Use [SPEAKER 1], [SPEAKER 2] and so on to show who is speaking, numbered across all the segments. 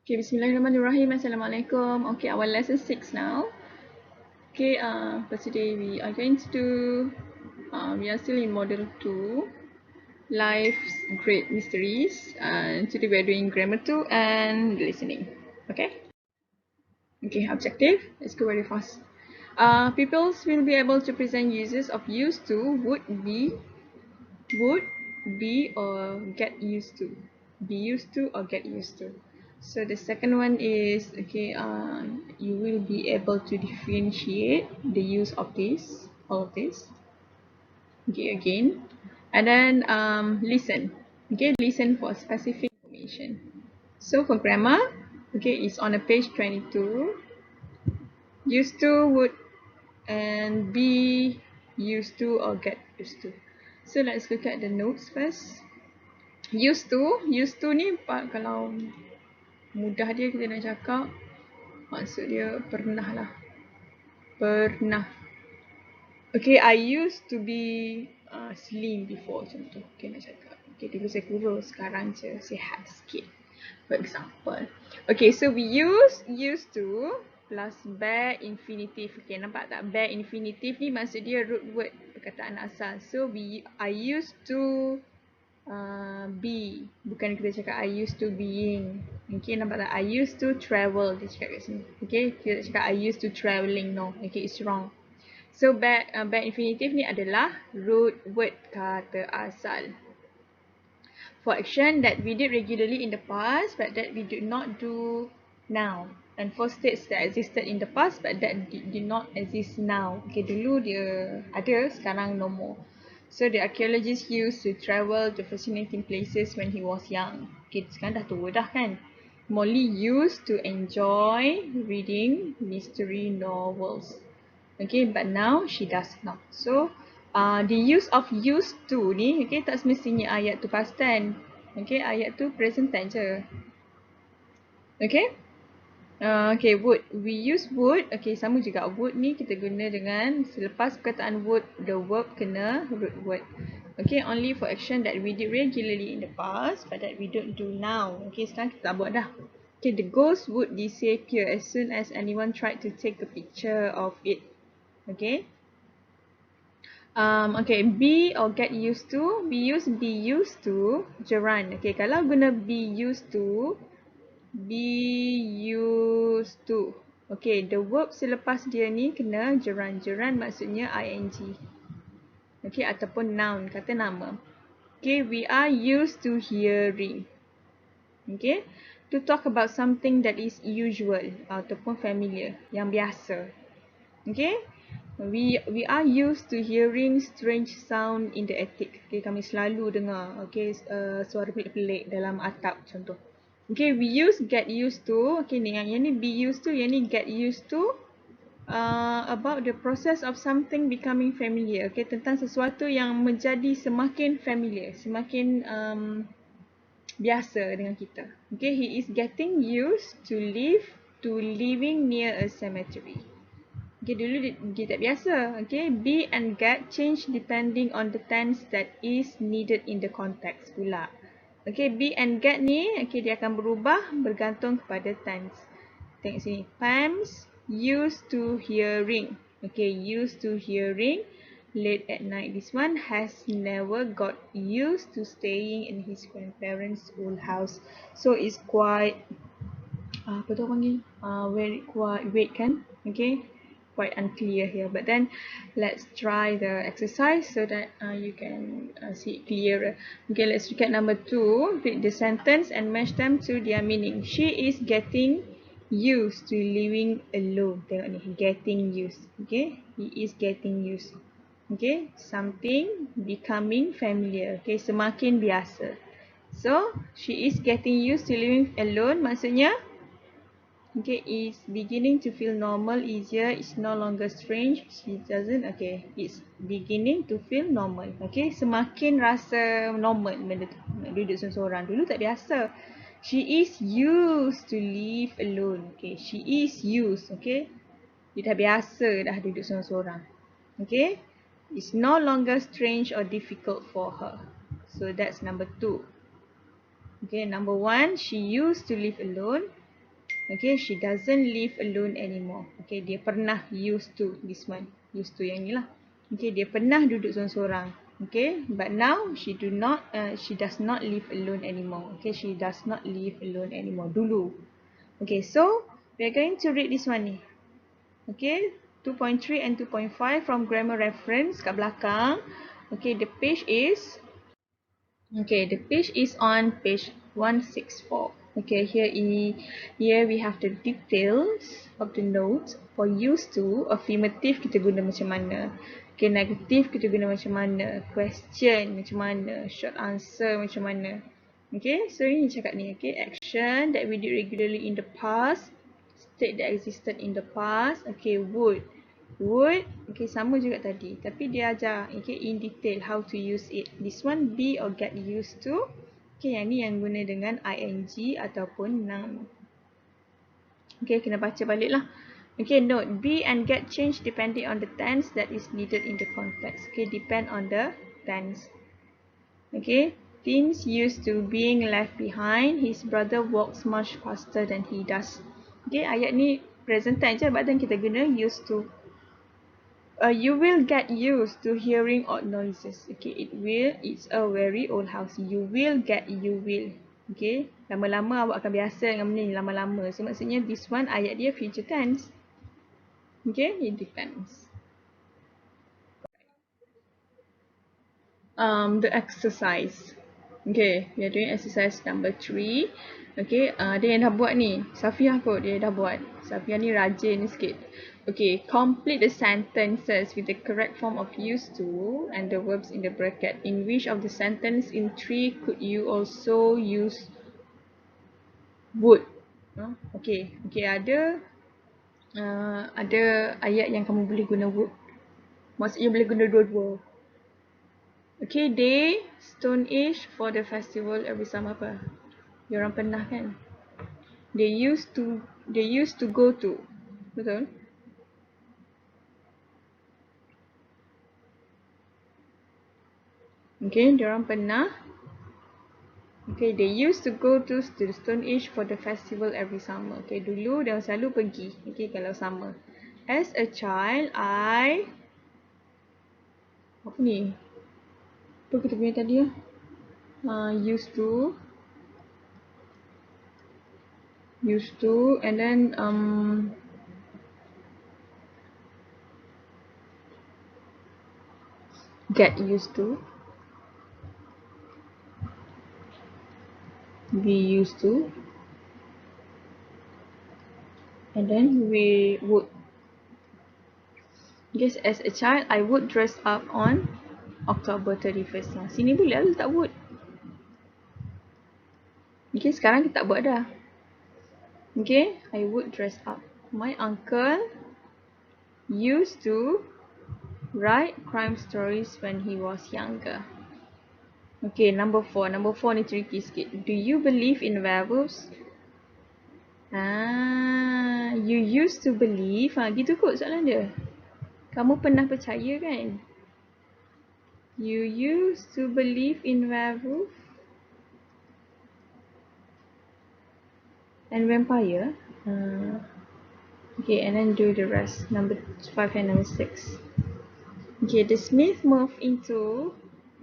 [SPEAKER 1] Okay, Bismillahirrahmanirrahim. Assalamualaikum. Okay, our lesson 6 now. Okay, for today we are going to do, we are still in model 2, Life's Great Mysteries. And today we are doing grammar 2 and listening. Okay? Okay, objective. Let's go very fast. Pupils will be able to present uses of used to, would be or get used to, be used to or get used to. So the second one is, okay, you will be able to differentiate the use of this, all of this. Okay, again, and then listen. Okay, listen for specific information. So for grammar, okay, it's on a page 22. Used to, would, and be used to or get used to. So let's look at the notes first. Used to ni kalau mudah dia kita nak cakap, maksud dia pernah lah. Pernah. Okay, I used to be slim before, contoh. Okay, nak cakap. Okay, dulu saya kurus, sekarang je sihat sikit. For example. Okay, so we used to plus bare infinitive. Okay, nampak tak? Bare infinitive ni maksud dia root word, perkataan asal. So I used to be, bukan kita cakap I used to being. Okay, nampak tak? I used to travel, dia cakap kat sini. Okay, kita cakap I used to travelling. No, okay, it's wrong. So bad infinitive ni adalah root word, kata asal. For action that we did regularly in the past but that we do not do now. And for states that existed in the past but that did not exist now. Okay, dulu dia ada, sekarang no more. So the archaeologist used to travel to fascinating places when he was young. Okay, sekarang dah tua dah kan. Molly used to enjoy reading mystery novels. Okay, but now she does not. So the use of used to ni, okay, tak semestinya ayat tu past tense. Okay, ayat tu present tense je. Okay. Okay, would. We use would. Okay, sama juga. Would ni kita guna dengan selepas perkataan would, the verb kena root word. Okay, only for action that we did regularly in the past but that we don't do now. Okay, sekarang kita tak buat dah. Okay, the ghost would disappear as soon as anyone tried to take a picture of it. Okay. Okay, be or get used to. We use be used to gerund. Okay, kalau guna be used to, okay, the verb selepas dia ni kena gerund. Gerund maksudnya ing. Okay, ataupun noun, kata nama. Okay, we are used to hearing. Okay, to talk about something that is usual ataupun familiar, yang biasa. Okay, we are used to hearing strange sound in the attic. Okay, kami selalu dengar, okay, suara pelik-pelik dalam atap contoh. Okay, we use get used to. Okay, ni yang ni be used to, yang ni get used to. About the process of something becoming familiar. Okay, tentang sesuatu yang menjadi semakin familiar, semakin biasa dengan kita. Okay, he is getting used to living near a cemetery. Okay, dulu dia tak biasa. Okay, be and get change depending on the tense that is needed in the context pula. Okay, be and get ni, okay, dia akan berubah bergantung kepada tense. Tengok sini. Pam's used to hearing. Okay, used to hearing late at night. This one has never got used to staying in his grandparents' old house. So it's quite, apa tu panggil? Very quite vague kan? Okay, quite unclear here. But then let's try the exercise so that you can see it clearer. Okay, let's look at number 2. Read the sentence and match them to their meaning. She is getting used to living alone. Tengok ni, getting used. Okay, he is getting used. Okay, something becoming familiar. Okay, semakin biasa. So, she is getting used to living alone. Maksudnya, okay, is beginning to feel normal, easier, it's no longer strange, she doesn't, okay, it's beginning to feel normal. Okay, semakin rasa normal benda tu, nak duduk seorang-seorang. Dulu tak biasa. She is used to live alone. Okay, she is used, okay. Dia dah biasa dah duduk seorang-seorang. Okay, it's no longer strange or difficult for her. So that's number 2. Okay, number 1, she used to live alone. Okay, she doesn't live alone anymore. Okay, dia pernah used to, this one. Used to yang ni lah. Okay, dia pernah duduk seorang-seorang. Okay, but now she does not live alone anymore. Okay, she does not live alone anymore. Dulu. Okay, so we are going to read this one ni. Okay, 2.3 and 2.5 from grammar reference kat belakang. Okay, the page is on page 164. Okay, here we have the details of the notes. For used to, affirmative kita guna macam mana. Okay, negative kita guna macam mana. Question macam mana. Short answer macam mana. Okay, so ini cakap ni. Okay, action that we did regularly in the past. State that existed in the past. Okay, would. Okay, sama juga tadi. Tapi dia ajar, okay, in detail how to use it. This one, be or get used to. Okay, yang ni yang guna dengan ing ataupun noun. Okay, kena baca balik lah. Okay, note, be and get change depending on the tense that is needed in the context. Okay, depend on the tense. Okay, Tim's used to being left behind. His brother walks much faster than he does. Okay, ayat ni present tense je, but then kita guna used to. You will get used to hearing odd noises. Okay, it's a very old house. You will. Okay, lama-lama awak akan biasa dengan benda ni, lama-lama. So maksudnya this one ayat dia future tense. Okay, it depends. The exercise. Okay, we are doing exercise number 3. Okay, dia yang dah buat ni. Safiah kot dia dah buat. Safiah ni rajin sikit. Okay, complete the sentences with the correct form of used to and the verbs in the bracket. In which of the sentence in 3 could you also use would? Okay, ada ayat yang kamu boleh guna would. Maksudnya boleh guna dua-dua. Okay, they Stone Age for the festival every summer apa? Diorang pernah kan? They used to go to. Betul? Okay, diorang pernah. Okay, they used to go to the Stone Age for the festival every summer. Okay, dulu diorang selalu pergi. Okay, kalau summer. As a child, apa ni? Apa kita punya tadi ya? Used to, and then get used to. Be used to, and then we would. Yes, as a child, I would dress up on October 31st. Sini boleh lah letak would. Okay, sekarang kita tak buat dah. Okay, I would dress up. My uncle used to write crime stories when he was younger. Okay, number 4. Number 4 ni tricky sikit. Do you believe in werewolves? You used to believe. Gitu kot soalan dia. Kamu pernah percaya kan? You used to believe in werewolf and vampire. Okay, and then do the rest. Number 5 and number 6. Okay, the Smith moved into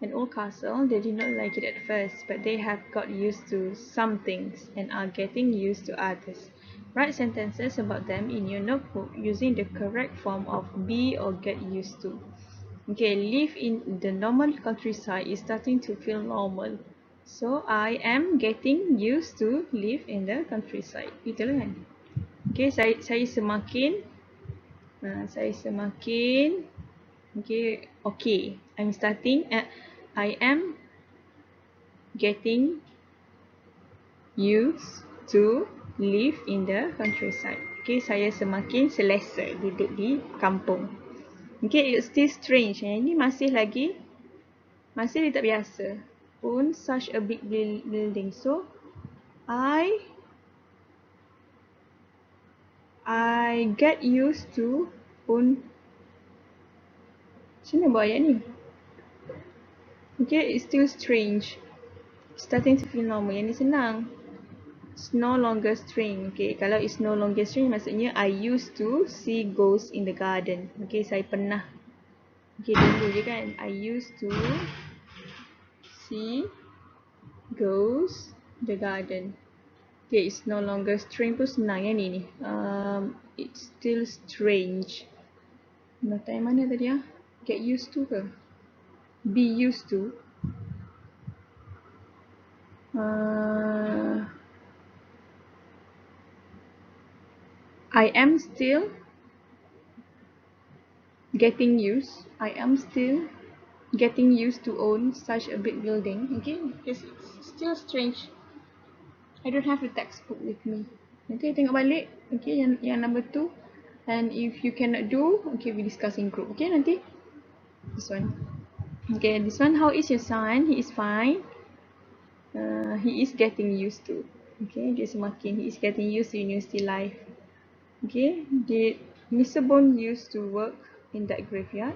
[SPEAKER 1] an old castle. They did not like it at first, but they have got used to some things and are getting used to others. Write sentences about them in your notebook using the correct form of be or get used to. Okay, live in the normal countryside is starting to feel normal. So, I am getting used to live in the countryside. Itulah kan? Okay, saya semakin okay. I am getting used to live in the countryside. Okay, saya semakin selesa duduk di kampung. Okay, it's still strange. Ini masih tak biasa. Own such a big building. So, I get used to own. Macam mana buat ayat ni? Okay, it's still strange. Starting to feel normal. Yang ni senang. it's no longer string. Okay, kalau it's no longer string maksudnya I used to see ghosts in the garden. Okay, saya pernah. Okay, dulu je kan. I used to see ghosts the garden. Okay, it's no longer string pun senang ya ni. It's still strange. Nota yang mana tadi ah? Get used to ke? Be used to. I am still getting used. I am still getting used to own such a big building. Okay, because it's still strange. I don't have the textbook with me. Okay, tengok balik. Okay, yang number 2. And if you cannot do, okay, we discuss in group. Okay, nanti. This one. Okay, this one. How is your son? He is fine. He is getting used to. Okay, dia semakin he is getting used to university life. Okay, did Mr. Bone used to work in that graveyard?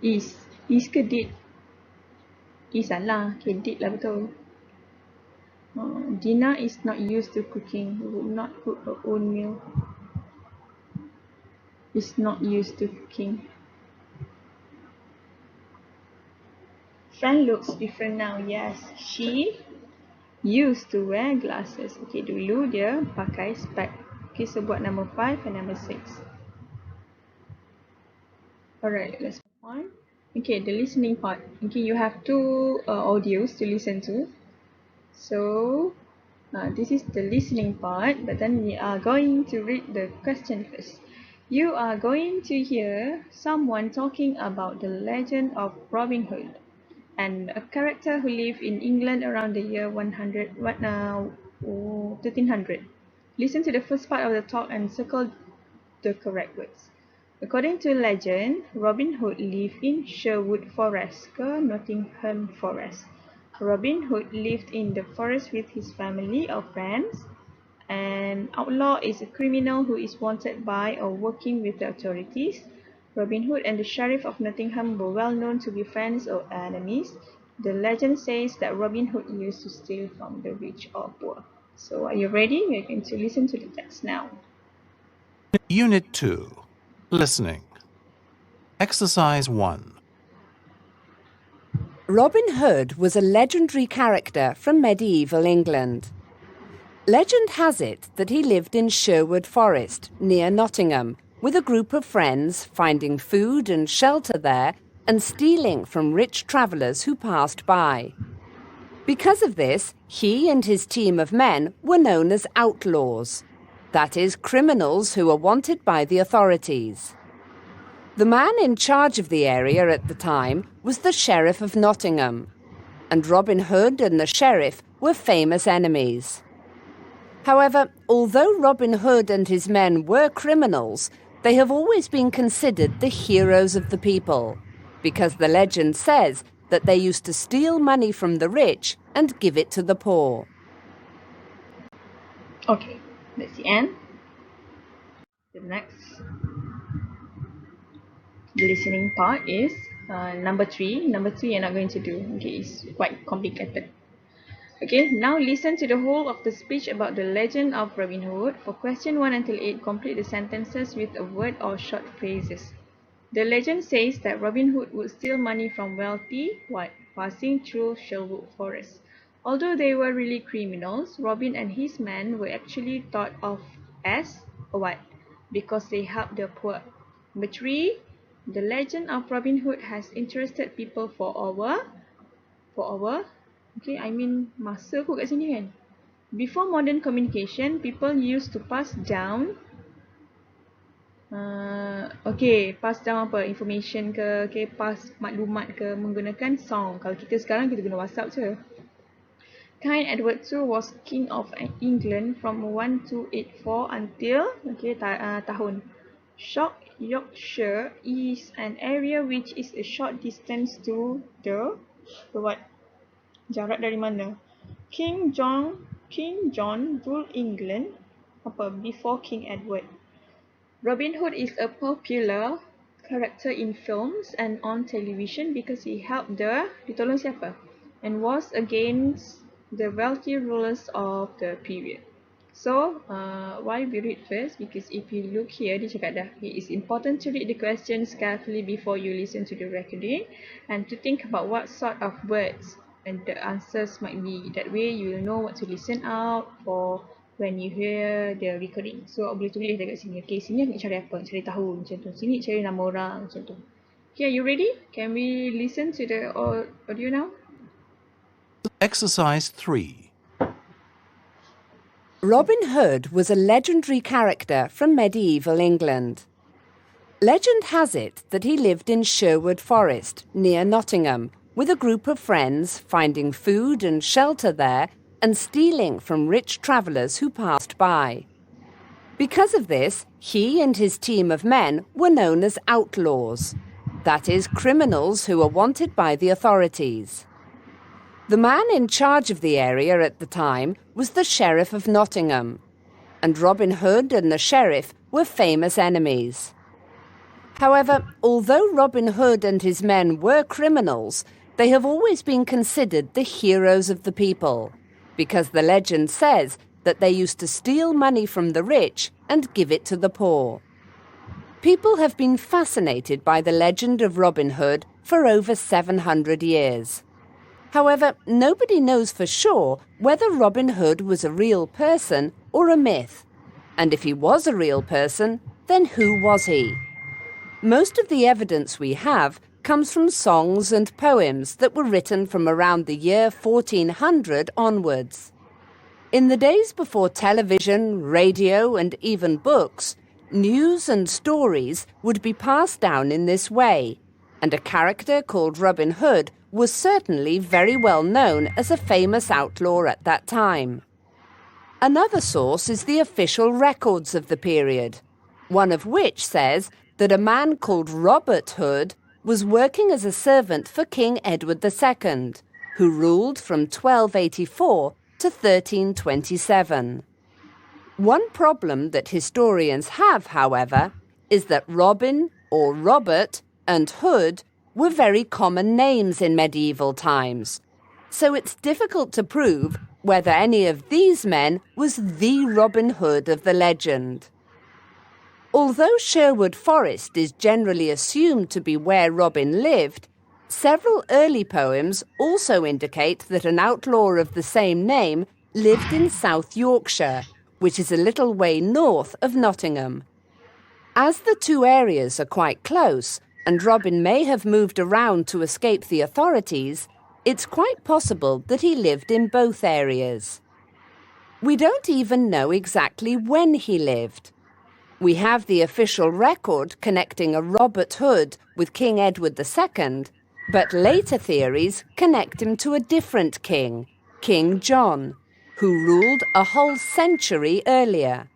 [SPEAKER 1] Is ke did? Is lah. Okay, did lah betul. Dina is not used to cooking. Would not cook her own meal. Is not used to cooking. Fran looks different now. Yes, she used to wear glasses. Okay, dulu dia pakai spec. Okay, so buat number 5 and number 6. Alright, let's move on. Okay, the listening part. Okay, you have 2 audios to listen to. So, this is the listening part, but then we are going to read the question first. You are going to hear someone talking about the legend of Robin Hood and a character who lived in England around the year 1300. Listen to the first part of the talk and circle the correct words. According to legend, Robin Hood lived in Sherwood Forest ke Nottingham Forest. Robin Hood lived in the forest with his family or friends. An outlaw is a criminal who is wanted by or working with the authorities. Robin Hood and the Sheriff of Nottingham were well known to be friends or enemies. The legend says that Robin Hood used to steal from the rich or poor. So are you ready? We're going to listen to the text now.
[SPEAKER 2] Unit 2. Listening. Exercise 1.
[SPEAKER 3] Robin Hood was a legendary character from medieval England. Legend has it that he lived in Sherwood Forest, near Nottingham, with a group of friends, finding food and shelter there and stealing from rich travellers who passed by. Because of this, he and his team of men were known as outlaws, that is, criminals who were wanted by the authorities. The man in charge of the area at the time was the Sheriff of Nottingham, and Robin Hood and the Sheriff were famous enemies. However, although Robin Hood and his men were criminals, they have always been considered the heroes of the people, because the legend says that they used to steal money from the rich and give it to the poor.
[SPEAKER 1] Okay, that's the end. The next, the listening part is number 3. Number 3 you're not going to do. Okay, it's quite complicated. Okay, now listen to the whole of the speech about the legend of Robin Hood. For question 1 until 8, complete the sentences with a word or short phrases. The legend says that Robin Hood would steal money from wealthy, passing through Sherwood Forest. Although they were really criminals, Robin and his men were actually thought of as because they helped the poor. Number 3, the legend of Robin Hood has interested people for over masa kot kat sini kan. Before modern communication, people used to pass down pass down apa, information ke, pass maklumat ke menggunakan song. Kalau kita sekarang kita guna WhatsApp je. King Edward II was king of England from 1284 until tahun. Yorkshire is an area which is a short distance to the jarak dari mana? King John ruled England before King Edward. Robin Hood is a popular character in films and on television because he helped ditolong siapa? and was against the wealthy rulers of the period. So, why we read first? Because if you look here, dia cakap dah, it is important to read the questions carefully before you listen to the recording and to think about what sort of words and the answers might be. That way, you will know what to listen out for when you hear the recording. So, boleh tulis dekat sini. Okay, sini nak cari apa? Cari tahu macam tu. Sini cari nama orang macam tu. Okay, are you ready? Can we listen to the audio now?
[SPEAKER 2] Exercise 3.
[SPEAKER 3] Robin Hood was a legendary character from medieval England. Legend has it that he lived in Sherwood Forest, near Nottingham, with a group of friends, finding food and shelter there and stealing from rich travellers who passed by. Because of this, he and his team of men were known as outlaws, that is, criminals who were wanted by the authorities. The man in charge of the area at the time was the Sheriff of Nottingham, and Robin Hood and the Sheriff were famous enemies. However, although Robin Hood and his men were criminals, they have always been considered the heroes of the people, because the legend says that they used to steal money from the rich and give it to the poor. People have been fascinated by the legend of Robin Hood for over 700 years. However, nobody knows for sure whether Robin Hood was a real person or a myth. And if he was a real person, then who was he? Most of the evidence we have comes from songs and poems that were written from around the year 1400 onwards. In the days before television, radio, and even books, news and stories would be passed down in this way, and a character called Robin Hood was certainly very well known as a famous outlaw at that time. Another source is the official records of the period, one of which says that a man called Robert Hood was working as a servant for King Edward II, who ruled from 1284 to 1327. One problem that historians have, however, is that Robin, or Robert, and Hood were very common names in medieval times, so it's difficult to prove whether any of these men was the Robin Hood of the legend. Although Sherwood Forest is generally assumed to be where Robin lived, several early poems also indicate that an outlaw of the same name lived in South Yorkshire, which is a little way north of Nottingham. As the two areas are quite close, and Robin may have moved around to escape the authorities, it's quite possible that he lived in both areas. We don't even know exactly when he lived. We have the official record connecting a Robert Hood with King Edward II, but later theories connect him to a different king, King John, who ruled a whole century earlier.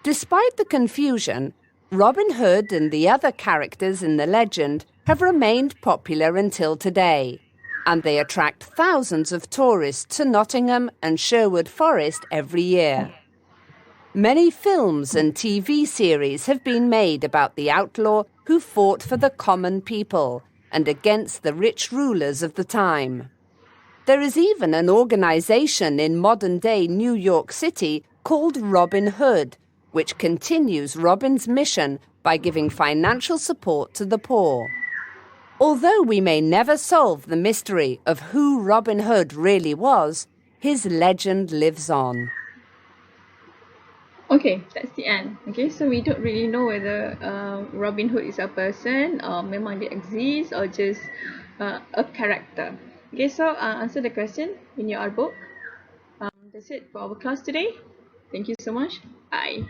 [SPEAKER 3] Despite the confusion, Robin Hood and the other characters in the legend have remained popular until today, and they attract thousands of tourists to Nottingham and Sherwood Forest every year. Many films and TV series have been made about the outlaw who fought for the common people and against the rich rulers of the time. There is even an organization in modern-day New York City called Robin Hood, which continues Robin's mission by giving financial support to the poor. Although we may never solve the mystery of who Robin Hood really was, his legend lives on.
[SPEAKER 1] Okay, that's the end. Okay, so we don't really know whether Robin Hood is a person, or memang dia exists, or just a character. Okay, so answer the question in your book. That's it for our class today. Thank you so much. Bye.